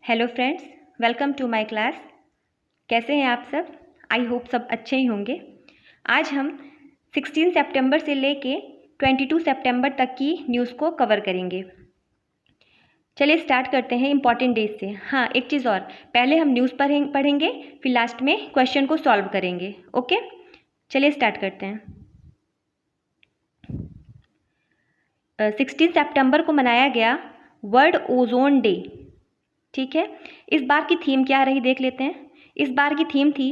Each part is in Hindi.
Hello friends, welcome to my class. कैसे हैं आप सब? आई होप सब अच्छे ही होंगे। आज हम 16 सितंबर से लेके 22 सितंबर तक की न्यूज़ को कवर करेंगे। चलिए स्टार्ट करते हैं इम्पॉर्टेंट डेज से। हाँ, एक चीज़ और, पहले हम न्यूज़ पढ़ेंगे, फिर लास्ट में क्वेश्चन को सॉल्व करेंगे। ओके, चलिए स्टार्ट करते हैं। 16 सितंबर को मनाया गया वर्ल्ड ओजोन डे। ठीक है, इस बार की थीम क्या रही देख लेते हैं। इस बार की थीम थी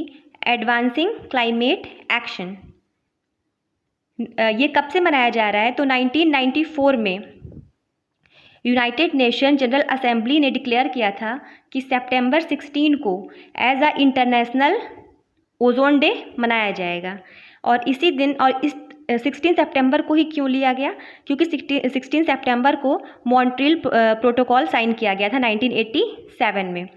एडवांसिंग क्लाइमेट एक्शन। ये कब से मनाया जा रहा है? तो 1994 में यूनाइटेड नेशन जनरल असेंबली ने डिक्लेयर किया था कि सितंबर 16 को as a International Ozone Day मनाया जाएगा। और इसी दिन और इस 16 सितंबर को ही क्यों लिया गया? क्योंकि 16 सितंबर को मॉन्ट्रियल प्रोटोकॉल साइन किया गया था 1987 में।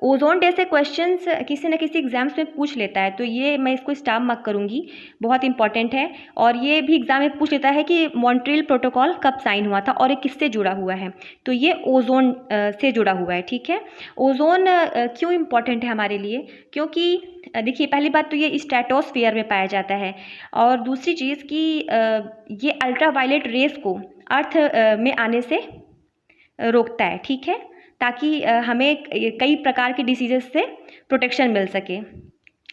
ओजोन डे से क्वेश्चंस किसी न किसी एग्जाम्स में पूछ लेता है, तो ये मैं इसको स्टार मार्क करूँगी, बहुत इंपॉर्टेंट है। और ये भी एग्जाम में पूछ लेता है कि मॉन्ट्रियल प्रोटोकॉल कब साइन हुआ था और ये किससे जुड़ा हुआ है, तो ये ओजोन से जुड़ा हुआ है। ठीक है, ओजोन क्यों इम्पॉर्टेंट है हमारे लिए? क्योंकि देखिए, पहली बात तो ये स्ट्रेटोस्फीयर में पाया जाता है, और दूसरी चीज़ कि ये अल्ट्रावायलेट रेस को अर्थ में आने से रोकता है। ठीक है, ताकि हमें कई प्रकार के डिसीजेस से प्रोटेक्शन मिल सके।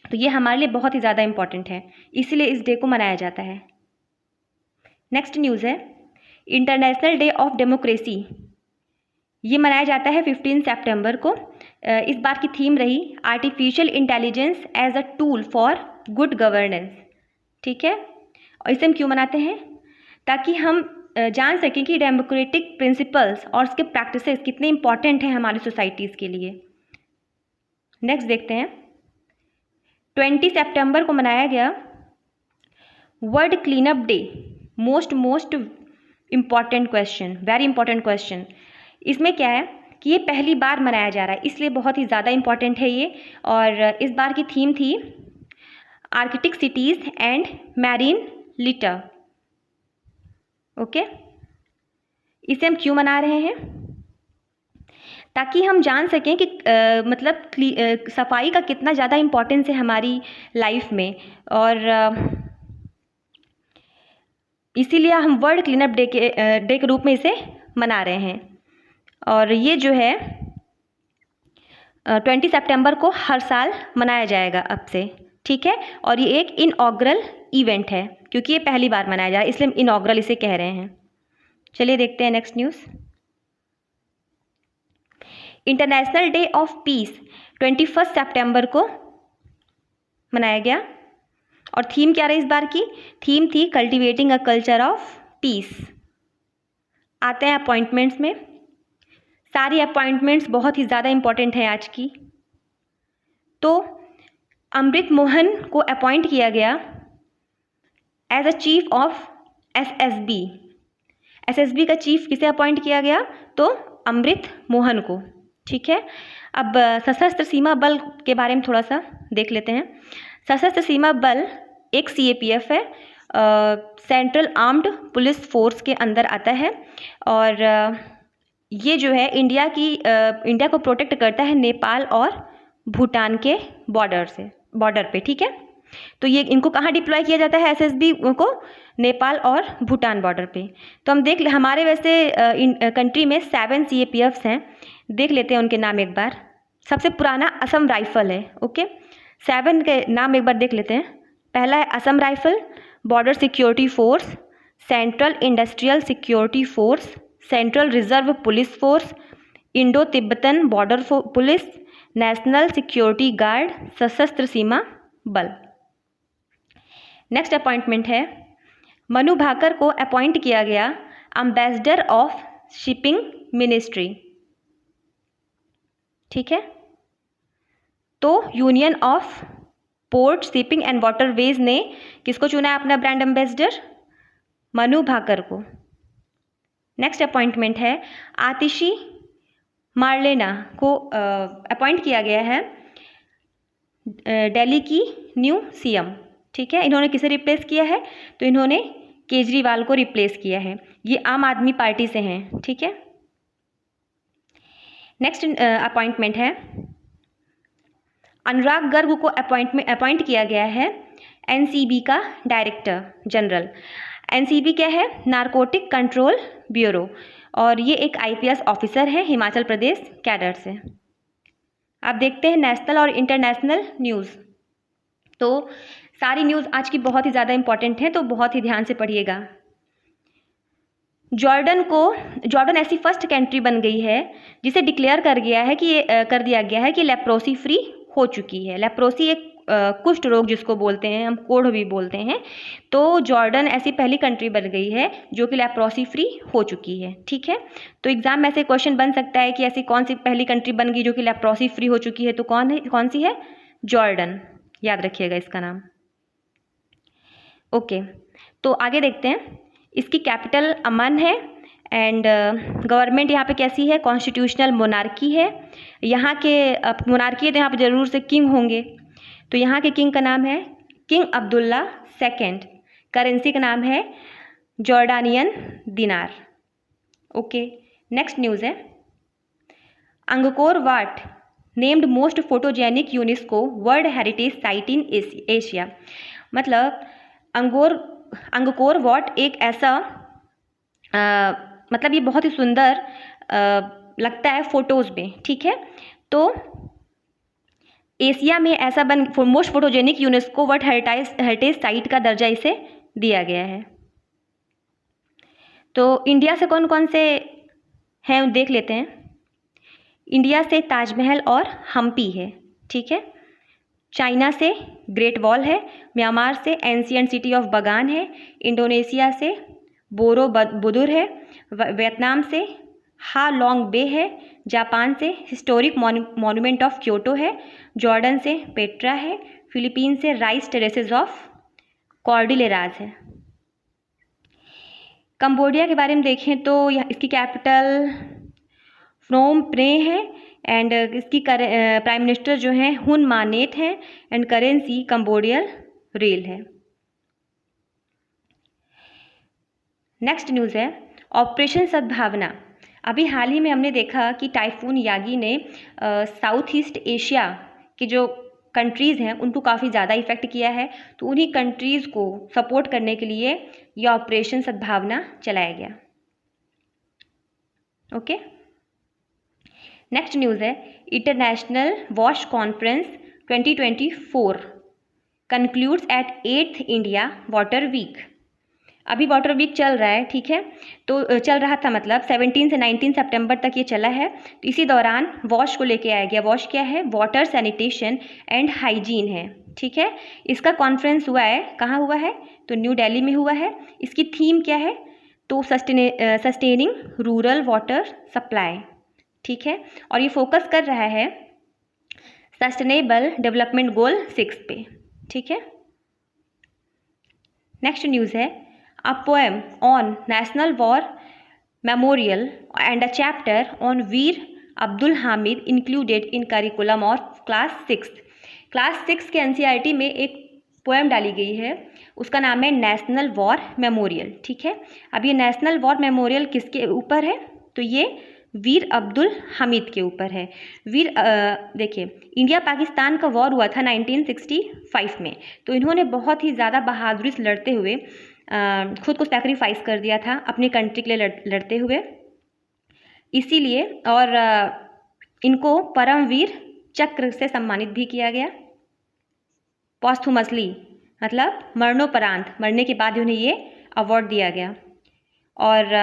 तो ये हमारे लिए बहुत ही ज़्यादा इम्पॉर्टेंट है, इसलिए इस डे को मनाया जाता है। नेक्स्ट न्यूज़ है इंटरनेशनल डे ऑफ डेमोक्रेसी। ये मनाया जाता है 15 सितंबर को। इस बार की थीम रही artificial intelligence as a tool for good governance. ठीक है, और इसे हम क्यों मनाते हैं? ताकि हम जान सकें कि डेमोक्रेटिक प्रिंसिपल्स और उसके प्रैक्टिसेस कितने इंपॉर्टेंट हैं हमारी सोसाइटीज़ के लिए। नेक्स्ट देखते हैं, 20 सितंबर को मनाया गया world cleanup day. Most important question, very important question. इसमें क्या है कि ये पहली बार मनाया जा रहा है, इसलिए बहुत ही ज़्यादा इंपॉर्टेंट है ये। और इस बार की थीम थी Arctic cities and marine litre. Okay, इसे हम क्यों मना रहे हैं? ताकि हम जान सकें कि मतलब सफाई का कितना ज़्यादा इम्पोर्टेंस है हमारी लाइफ में, और इसीलिए हम वर्ल्ड क्लीनअप डे के रूप में इसे मना रहे हैं। और ये जो है 20 सितंबर को हर साल मनाया जाएगा अब से। ठीक है, और ये एक इनऑग्रल इवेंट है, क्योंकि ये पहली बार मनाया जा रहा है, इसलिए हम इनऑग्रल इसे कह रहे हैं। चलिए देखते हैं next news. International day of peace 21 सितंबर को मनाया गया। और थीम क्या रही इस बार की? थीम थी cultivating a culture of peace. आते हैं अपॉइंटमेंट्स में। सारी अपॉइंटमेंट्स बहुत ही ज़्यादा इंपॉर्टेंट है आज की। तो अमृत मोहन को अपॉइंट किया गया as a chief of SSB. SSB का चीफ किसे अपॉइंट किया गया? तो अमृत मोहन को। ठीक है, अब सशस्त्र सीमा बल के बारे में थोड़ा सा देख लेते हैं। सशस्त्र सीमा बल एक सीएपीएफ है, सेंट्रल आर्म्ड पुलिस फोर्स के अंदर आता है। और ये जो है इंडिया को प्रोटेक्ट करता है नेपाल और भूटान के बॉर्डर पे। ठीक है, तो ये इनको कहाँ डिप्लॉय किया जाता है एसएसबी को? नेपाल और भूटान बॉर्डर पे। तो हम देख ले, हमारे वैसे कंट्री में 7 सीएपीएफ्स हैं, देख लेते हैं उनके नाम एक बार। सबसे पुराना असम राइफल है। ओके, 7 के नाम एक बार देख लेते हैं। पहला है Assam rifle, border security force, central industrial security force, central reserve police force, Indo Tibetan border police, national security guard, सशस्त्र सीमा बल। नेक्स्ट अपॉइंटमेंट है मनु भाकर को अपॉइंट किया गया एम्बेसडर ऑफ शिपिंग मिनिस्ट्री। ठीक है, तो union of port shipping and waterways ने किसको चुना है अपना ब्रांड एम्बेसडर? मनु भाकर को। नेक्स्ट अपॉइंटमेंट है आतिशी मार्लेना को अपॉइंट किया गया है दिल्ली की न्यू सीएम। ठीक है, इन्होंने किसे रिप्लेस किया है? तो इन्होंने केजरीवाल को रिप्लेस किया है। ये आम आदमी पार्टी से हैं। ठीक है, नेक्स्ट अपॉइंटमेंट है, अनुराग गर्ग को अपॉइंट किया गया है एनसीबी का डायरेक्टर जनरल। एनसीबी क्या है? नारकोटिक कंट्रोल ब्यूरो, और ये एक आईपीएस ऑफिसर है हिमाचल प्रदेश कैडर से। आप देखते हैं नेशनल और इंटरनेशनल न्यूज़। तो सारी न्यूज़ आज की बहुत ही ज़्यादा इंपॉर्टेंट है, तो बहुत ही ध्यान से पढ़िएगा। जॉर्डन ऐसी फर्स्ट कंट्री बन गई है जिसे डिक्लेयर कर दिया गया है कि लेप्रोसी फ्री हो चुकी है। लेप्रोसी एक कुष्ठ रोग जिसको बोलते हैं, हम कोढ़ भी बोलते हैं। तो जॉर्डन ऐसी पहली कंट्री बन गई है जो कि लेप्रोसी फ्री हो चुकी है। ठीक है, तो एग्जाम में से क्वेश्चन बन सकता है कि ऐसी कौन सी पहली कंट्री बन गई जो कि लेप्रोसी फ्री हो चुकी है, तो कौन सी है? जॉर्डन, याद रखिएगा इसका नाम। ओके, तो आगे देखते हैं। इसकी कैपिटल अमन है एंड गवर्नमेंट यहाँ पे कैसी है? कॉन्स्टिट्यूशनल मोनार्की है। यहाँ के मोनार्की है तो यहाँ पे ज़रूर से किंग होंगे, तो यहाँ के किंग का नाम है किंग अब्दुल्ला सेकेंड। करेंसी का नाम है जॉर्डानियन दिनार। ओके, नेक्स्ट न्यूज़ है, Angkor Wat named most photogenic UNESCO world heritage site in Asia. मतलब अंगकोर वाट एक ऐसा मतलब ये बहुत ही सुंदर लगता है फोटोज़ में। ठीक है, तो एशिया में ऐसा most photogenic UNESCO world heritage site का दर्जा इसे दिया गया है। तो इंडिया से कौन कौन से हैं देख लेते हैं। इंडिया से ताजमहल और हम्पी है। ठीक है, चाइना से ग्रेट वॉल है, म्यांमार से एंशिएंट सिटी ऑफ बगान है, इंडोनेशिया से बोरोबुदुर है, वियतनाम से हा लॉन्ग बे है, जापान से हिस्टोरिक मॉन्यूमेंट ऑफ क्योटो है, जॉर्डन से पेट्रा है, फिलीपीन से राइस टेरेसेस ऑफ कॉर्डिलेराज है। कंबोडिया के बारे में देखें तो इसकी कैपिटल फ्नोम पेन है एंड इसकी प्राइम मिनिस्टर जो हैं हुन मानेट हैं एंड करेंसी कंबोडियन रियल है। नेक्स्ट न्यूज़ है ऑपरेशन सद्भावना। अभी हाल ही में हमने देखा कि टाइफून यागी ने साउथ ईस्ट एशिया के जो कंट्रीज़ हैं उनको काफ़ी ज़्यादा इफ़ेक्ट किया है, तो उन्हीं कंट्रीज़ को सपोर्ट करने के लिए यह ऑपरेशन सद्भावना चलाया गया। ओके, नेक्स्ट न्यूज़ है international wash conference 2024 concludes at 8th India water week. अभी वाटर वीक चल रहा है। ठीक है, तो चल रहा था मतलब 17 से 19 सितंबर तक ये चला है। तो इसी दौरान वॉश को लेके आया गया। वॉश क्या है? वाटर सैनिटेशन एंड हाइजीन है। ठीक है, इसका कॉन्फ्रेंस हुआ है, कहाँ हुआ है? तो न्यू दिल्ली में हुआ है। इसकी थीम क्या है? तो सस्टेनिंग रूरल वाटर सप्लाई। ठीक है, और ये फोकस कर रहा है सस्टेनेबल डेवलपमेंट गोल 6 पे। ठीक है, नेक्स्ट न्यूज़ है A poem on National War Memorial and a chapter on Veer Abdul Hamid included in curriculum of Class 6। Class 6 के NCERT में एक पोएम डाली गई है, उसका नाम है नेशनल वॉर मेमोरियल। ठीक है, अब ये नेशनल वॉर मेमोरियल किसके ऊपर है? तो ये वीर अब्दुल हमीद के ऊपर है। देखिए, इंडिया पाकिस्तान का वॉर हुआ था 1965 में, तो इन्होंने बहुत ही ज़्यादा बहादुरी से लड़ते हुए खुद को सैक्रिफाइस कर दिया था अपनी कंट्री के लिए लड़ते हुए, इसीलिए और इनको परमवीर चक्र से सम्मानित भी किया गया पॉस्थुमसली, मतलब मरणोपरांत, मरने के बाद उन्हें ये अवार्ड दिया गया। और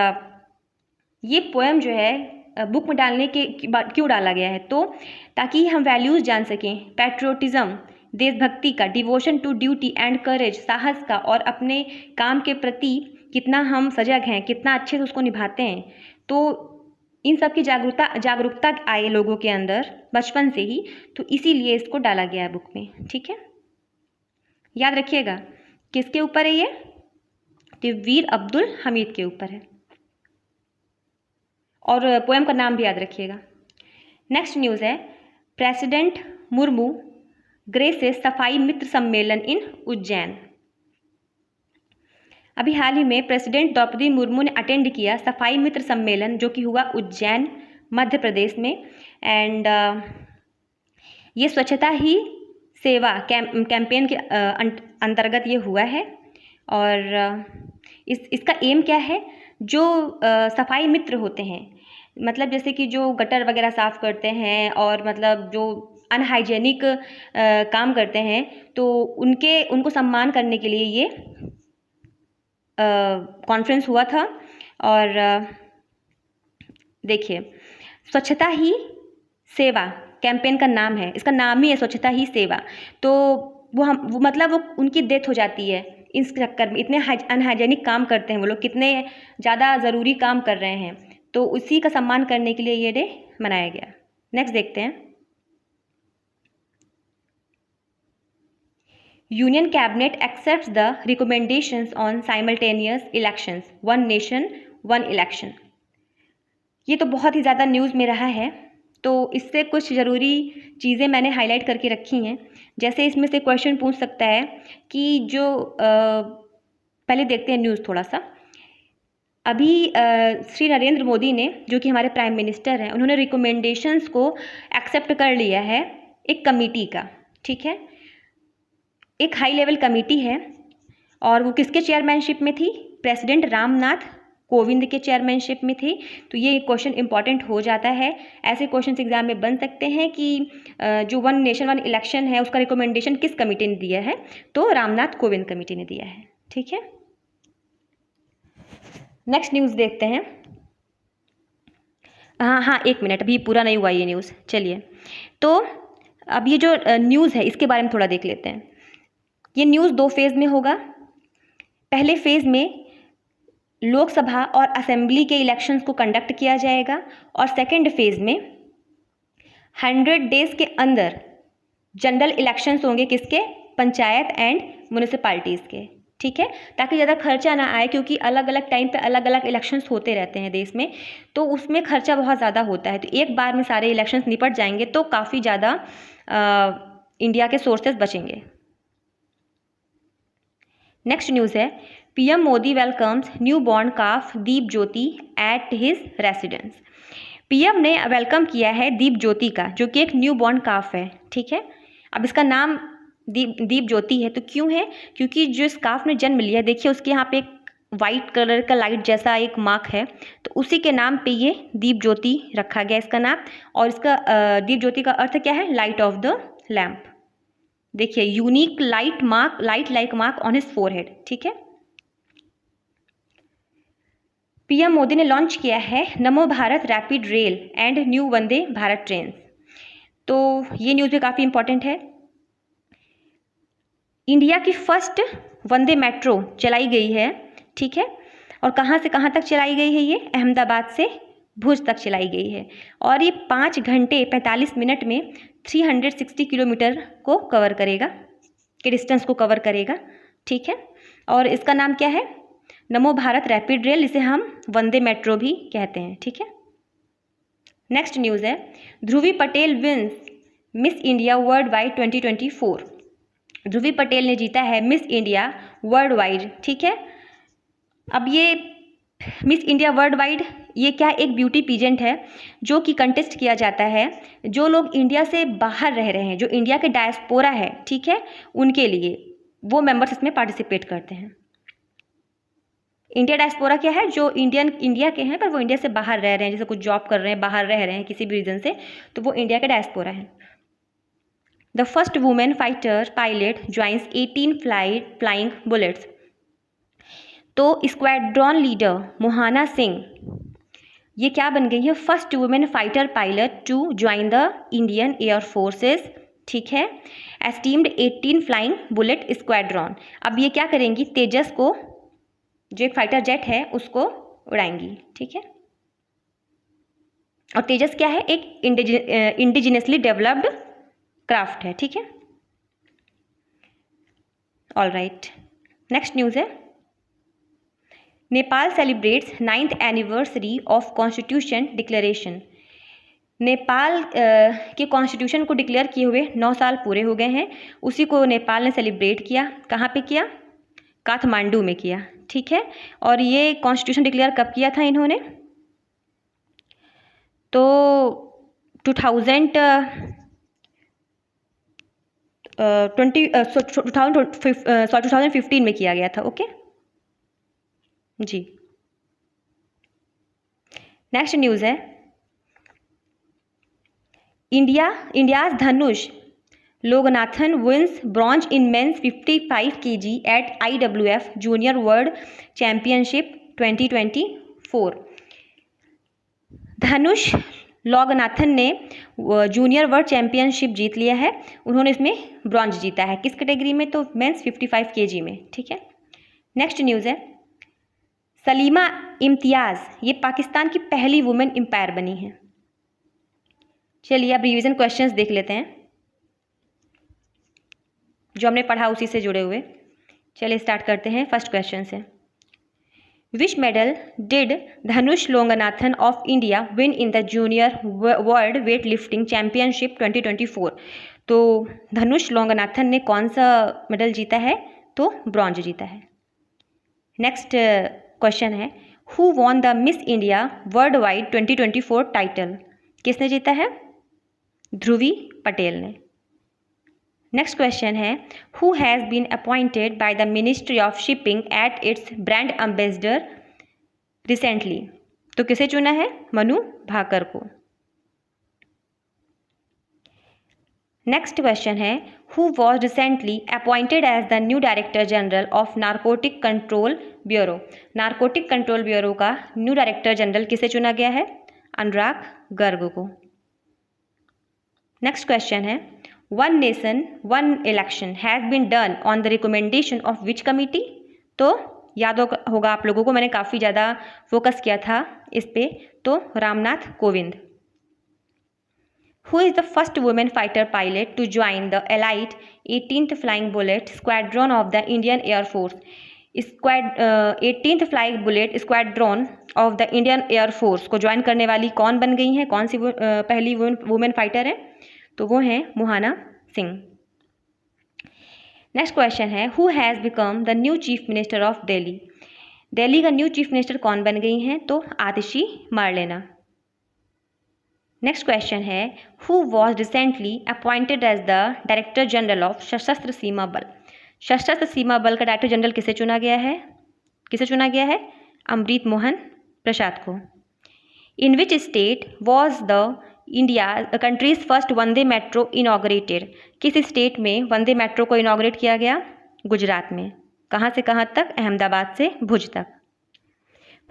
ये पोएम जो है बुक में डालने के क्यों डाला गया है? तो ताकि हम वैल्यूज़ जान सकें, पैट्रियोटिज़म, देशभक्ति का, devotion to duty and courage, साहस का, और अपने काम के प्रति कितना हम सजग हैं, कितना अच्छे से उसको निभाते हैं। तो इन सब की जागरूकता आए लोगों के अंदर बचपन से ही, तो इसीलिए इसको डाला गया है बुक में। ठीक है, याद रखिएगा किसके ऊपर है ये? तो वीर अब्दुल हमीद के ऊपर है, और पोएम का नाम भी याद रखिएगा। नेक्स्ट न्यूज़ है प्रेसिडेंट मुर्मू ग्रेसेस सफाई मित्र सम्मेलन इन उज्जैन। अभी हाल ही में प्रेसिडेंट द्रौपदी मुर्मू ने अटेंड किया सफाई मित्र सम्मेलन जो कि हुआ उज्जैन मध्य प्रदेश में। एंड ये स्वच्छता ही सेवा कैंपेन के अंतर्गत ये हुआ है। और इसका एम क्या है, जो सफाई मित्र होते हैं, मतलब जैसे कि जो गटर वगैरह साफ़ करते हैं और मतलब जो अनहाइजेनिक काम करते हैं, तो उनको सम्मान करने के लिए ये कॉन्फ्रेंस हुआ था। और देखिए, स्वच्छता ही सेवा कैंपेन का नाम है, इसका नाम ही है स्वच्छता ही सेवा। तो वो मतलब वो उनकी डेथ हो जाती है इस चक्कर में, इतने अनहाइजेनिक काम करते हैं वो लोग, कितने ज़्यादा ज़रूरी काम कर रहे हैं, तो उसी का सम्मान करने के लिए ये डे मनाया गया। नेक्स्ट देखते हैं। Union cabinet accepts the recommendations on simultaneous elections, one nation one election. ये तो बहुत ही ज़्यादा न्यूज़ में रहा है, तो इससे कुछ ज़रूरी चीज़ें मैंने हाईलाइट करके रखी हैं। जैसे इसमें से क्वेश्चन पूछ सकता है कि जो पहले देखते हैं न्यूज़ थोड़ा सा। अभी श्री नरेंद्र मोदी ने, जो कि हमारे प्राइम मिनिस्टर हैं, उन्होंने रिकमेंडेशंस को एक्सेप्ट कर लिया है एक कमेटी का, ठीक है। एक हाई लेवल कमेटी है और वो किसके चेयरमैनशिप में थी? प्रेसिडेंट रामनाथ कोविंद के चेयरमैनशिप में थी। तो ये क्वेश्चन इंपॉर्टेंट हो जाता है। ऐसे क्वेश्चन एग्जाम में बन सकते हैं कि जो वन नेशन वन इलेक्शन है उसका रिकमेंडेशन किस कमेटी ने दिया है? तो रामनाथ कोविंद कमेटी ने दिया है, ठीक है। नेक्स्ट न्यूज़ देखते हैं। हाँ, एक मिनट, अभी पूरा नहीं हुआ ये न्यूज़। चलिए, तो अब ये जो न्यूज़ है इसके बारे में थोड़ा देख लेते हैं। ये न्यूज़ 2 फेज़ में होगा। पहले फेज़ में लोकसभा और असेंबली के इलेक्शंस को कंडक्ट किया जाएगा और सेकेंड फेज़ में 100 डेज़ के अंदर जनरल इलेक्शंस होंगे, किसके? पंचायत एंड म्यूनिसिपैलिटीज़ के, ठीक है, ताकि ज़्यादा खर्चा ना आए, क्योंकि अलग अलग टाइम पे अलग अलग इलेक्शंस होते रहते हैं देश में, तो उसमें खर्चा बहुत ज़्यादा होता है। तो एक बार में सारे इलेक्शंस निपट जाएंगे तो काफ़ी ज़्यादा इंडिया के सोर्सेज बचेंगे। नेक्स्ट न्यूज़ है, PM Modi welcomes new born calf Deep Jyoti at his residence. PM ने वेलकम किया है दीप ज्योति का, जो कि एक न्यू बॉर्न काफ है, ठीक है। अब इसका नाम दीप ज्योति है, तो क्यों है? क्योंकि जो इस काफ ने जन्म लिया, देखिए उसके यहाँ पे एक वाइट कलर का लाइट जैसा एक मार्क है, तो उसी के नाम पे ये दीप ज्योति रखा गया इसका नाम। और इसका दीप ज्योति का अर्थ क्या है? Light of the lamp. देखिए, unique light like mark on his forehead, ठीक है। पीएम मोदी ने लॉन्च किया है Namo Bharat rapid rail and new Vande Bharat train. तो ये न्यूज़ भी काफ़ी इंपॉर्टेंट है। इंडिया की फर्स्ट वंदे मेट्रो चलाई गई है, ठीक है। और कहाँ से कहाँ तक चलाई गई है? ये अहमदाबाद से भुज तक चलाई गई है और ये 5 घंटे 45 मिनट में 360 किलोमीटर को कवर करेगा, के डिस्टेंस को कवर करेगा, ठीक है। और इसका नाम क्या है? नमो भारत रैपिड रेल, इसे हम वंदे मेट्रो भी कहते हैं, ठीक है। नेक्स्ट न्यूज़ है, Dhruvi Patel wins Miss India world wide 2024। Dhruvi Patel ने जीता है मिस इंडिया वर्ल्ड वाइड, ठीक है। अब ये मिस इंडिया वर्ल्ड वाइड ये क्या? एक ब्यूटी पीजेंट है जो कि कंटेस्ट किया जाता है जो लोग इंडिया से बाहर रह रहे हैं, जो इंडिया के डायस्पोरा है, ठीक है, उनके लिए वो मेंबर्स इसमें पार्टिसिपेट करते हैं। इंडिया डायस्पोरा क्या है? जो इंडिया के हैं पर वो इंडिया से बाहर रह रहे हैं, जैसे कुछ जॉब कर रहे हैं, बाहर रह रहे हैं किसी भी रीज़न से, तो वो इंडिया के डायस्पोरा हैं। The first women fighter pilot joins 18 flying bullets. तो स्क्वाड्रॉन लीडर मोहाना सिंह ये क्या बन गई है? First women fighter pilot to join the Indian air forces, ठीक है, एस्टीम्ड 18 फ्लाइंग बुलेट स्क्वाड्रॉन। अब ये क्या करेंगी? तेजस को, जो एक फाइटर जेट है, उसको उड़ाएंगी, ठीक है। और तेजस क्या है? एक इंडिजिनसली डेवलप्ड क्राफ्ट है, ठीक है। ऑल राइट, नेक्स्ट न्यूज़ है, Nepal celebrates 9th anniversary of constitution declaration. Nepal के कॉन्स्टिट्यूशन को डिक्लेयर किए हुए 9 साल पूरे हो गए हैं, उसी को नेपाल ने सेलिब्रेट किया। कहाँ पे किया? काठमांडू में किया, ठीक है। और ये कॉन्स्टिट्यूशन डिक्लेयर कब किया था इन्होंने? तो 2015 में किया गया था। ओके जी। नेक्स्ट न्यूज़ है, India's Dhanush Loganathan wins bronze in men's 55 kg at IWF junior world championship 2024। Dhanush Loganathan ने जूनियर वर्ल्ड चैंपियनशिप जीत लिया है। उन्होंने इसमें ब्रॉन्ज जीता है। किस कैटेगरी में? तो मेंस 55 kg में। ठीक है। नेक्स्ट न्यूज़ है, सलीमा इम्तियाज़ ये पाकिस्तान की पहली वुमेन एम्पायर बनी है। चलिए अब रिवीजन क्वेश्चंस देख लेते हैं जो हमने पढ़ा उसी से जुड़े हुए। चलिए स्टार्ट करते हैं। फर्स्ट क्वेश्चन से, which medal did Dhanush Loganathan of India win in the junior world weightlifting championship 2024। तो धनुष लोंगनाथन ने कौन सा मेडल जीता है? तो ब्रॉन्ज जीता है। नेक्स्ट क्वेश्चन है, who won the miss India world wide 2024 title. किसने जीता है? ध्रुवी पटेल ने। नेक्स्ट क्वेश्चन है, who has been appointed by the ministry of shipping at its brand ambassador recently. तो किसे चुना है? मनु भाकर को। नेक्स्ट क्वेश्चन है, who was recently appointed as the new director general of narcotic control bureau. Narcotic control bureau का न्यू डायरेक्टर जनरल किसे चुना गया है? अनुराग गर्ग को। नेक्स्ट क्वेश्चन है, one nation one election has been done on the recommendation of which committee. तो याद होगा आप लोगों को, मैंने काफ़ी ज़्यादा फोकस किया था इस पे। तो Ramnath Kovind. Who is the first women fighter pilot to join the elite 18th flying bullet squadron of the Indian air force. 18th flying bullet squadron of the Indian air force को ज्वाइन करने वाली कौन बन गई हैं? कौन सी पहली वुमेन फाइटर है? तो वो हैं मोहाना सिंह। नेक्स्ट क्वेश्चन है, who has become the new chief minister of Delhi. Delhi का न्यू चीफ मिनिस्टर कौन बन गई हैं? तो आतिशी मार्लेना। नेक्स्ट क्वेश्चन है, who was recently appointed as the director general of Sashastra Seema बल। सशस्त्र सीमा बल का डायरेक्टर जनरल किसे चुना गया है? किसे चुना गया है? अमृत मोहन प्रसाद को। In which state was the India country's first Vande metro inaugurated. किस स्टेट में वंदे मेट्रो को इनॉग्रेट किया गया? गुजरात में। कहाँ से कहाँ तक? अहमदाबाद से भुज तक।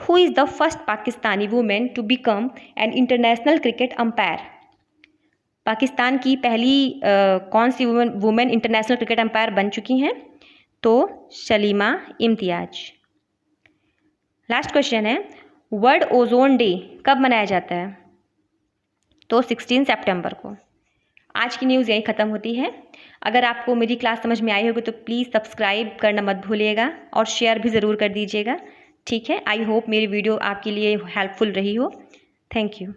Who is the first Pakistani women to become an international cricket umpire. Pakistan की पहली कौन सी वुमेन इंटरनेशनल क्रिकेट अंपायर बन चुकी हैं? तो सलीमा इम्तियाज। लास्ट क्वेश्चन है, वर्ल्ड ओजोन डे कब मनाया जाता है? तो 16 सितंबर को। आज की न्यूज़ यहीं ख़त्म होती है। अगर आपको मेरी क्लास समझ में आई होगी तो प्लीज़ सब्सक्राइब करना मत भूलिएगा और शेयर भी ज़रूर कर दीजिएगा। ठीक है, आई होप मेरी वीडियो आपके लिए हेल्पफुल रही हो। Thank you.